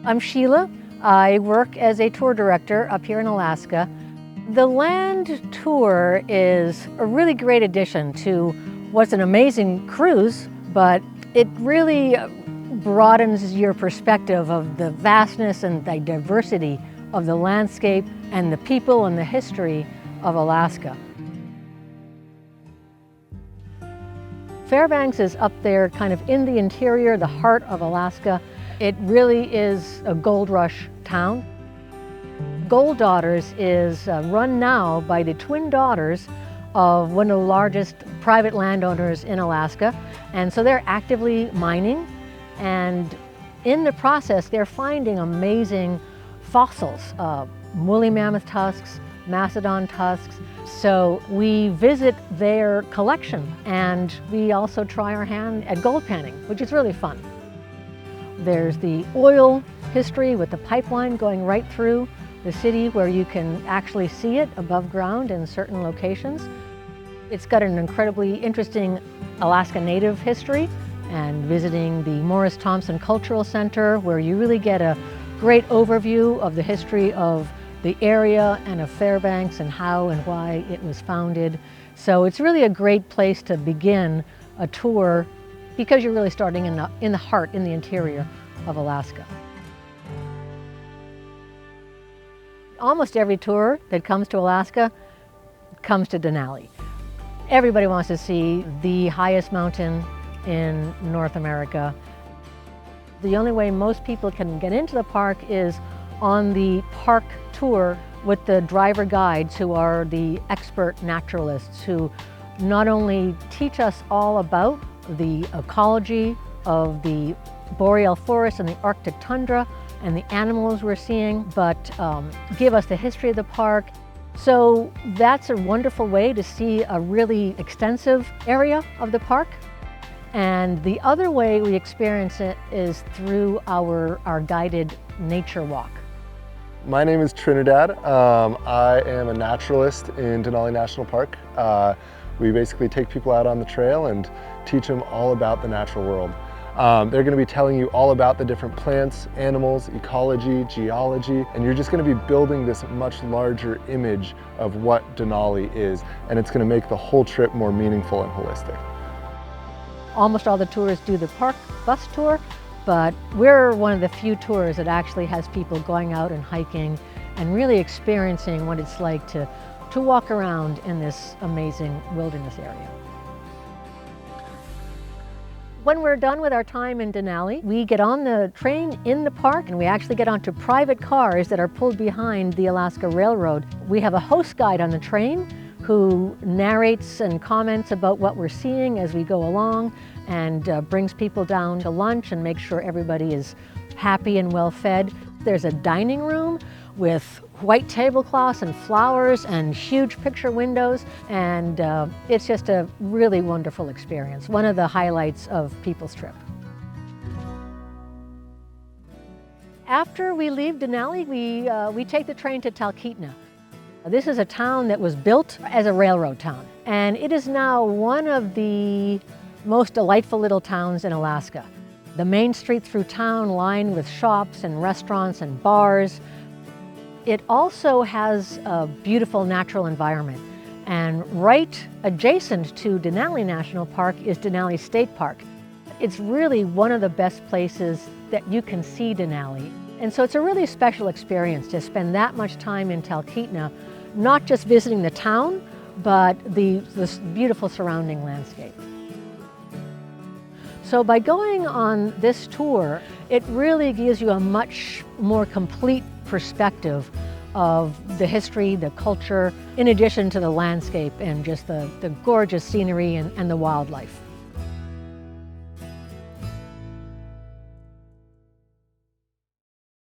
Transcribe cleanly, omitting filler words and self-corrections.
I'm Sheila. I work as a tour director up here in Alaska. The land tour is a really great addition to what's an amazing cruise, but it really broadens your perspective of the vastness and the diversity of the landscape and the people and the history of Alaska. Fairbanks is up there kind of in the interior, the heart of Alaska. It really is a gold rush town. Gold Daughters is run now by the twin daughters of one of the largest private landowners in Alaska. And so they're actively mining, and in the process they're finding amazing fossils, woolly mammoth tusks, mastodon tusks. So we visit their collection, and we also try our hand at gold panning, which is really fun. There's the oil history with the pipeline going right through the city where you can actually see it above ground in certain locations. It's got an incredibly interesting Alaska Native history, and visiting the Morris Thompson Cultural Center where you really get a great overview of the history of the area and of Fairbanks and how and why it was founded. So it's really a great place to begin a tour because you're really starting in the heart, in the interior of Alaska. Almost every tour that comes to Alaska comes to Denali. Everybody wants to see the highest mountain in North America. The only way most people can get into the park is on the park tour with the driver guides, who are the expert naturalists who not only teach us all about the ecology of the boreal forest and the Arctic tundra and the animals we're seeing, but give us the history of the park. So that's a wonderful way to see a really extensive area of the park. And the other way we experience it is through our guided nature walk. My name is Trinidad. I am a naturalist in Denali National Park. We basically take people out on the trail and teach them all about the natural world. They're going to be telling you all about the different plants, animals, ecology, geology, and you're just going to be building this much larger image of what Denali is, and it's going to make the whole trip more meaningful and holistic. Almost all the tours do the park bus tour, but we're one of the few tours that actually has people going out and hiking and really experiencing what it's like to walk around in this amazing wilderness area. When we're done with our time in Denali, we get on the train in the park, and we actually get onto private cars that are pulled behind the Alaska Railroad. We have a host guide on the train who narrates and comments about what we're seeing as we go along, and brings people down to lunch and makes sure everybody is happy and well fed. There's a dining room with white tablecloths and flowers and huge picture windows, and it's just a really wonderful experience. One of the highlights of people's trip. After we leave Denali, we take the train to Talkeetna. This is a town that was built as a railroad town, and it is now one of the most delightful little towns in Alaska. The main street through town lined with shops and restaurants and bars. It also has a beautiful natural environment, and right adjacent to Denali National Park is Denali State Park. It's really one of the best places that you can see Denali, and so it's a really special experience to spend that much time in Talkeetna, not just visiting the town, but this beautiful surrounding landscape. So by going on this tour, it really gives you a much more complete perspective of the history, the culture, in addition to the landscape and just the gorgeous scenery and the wildlife.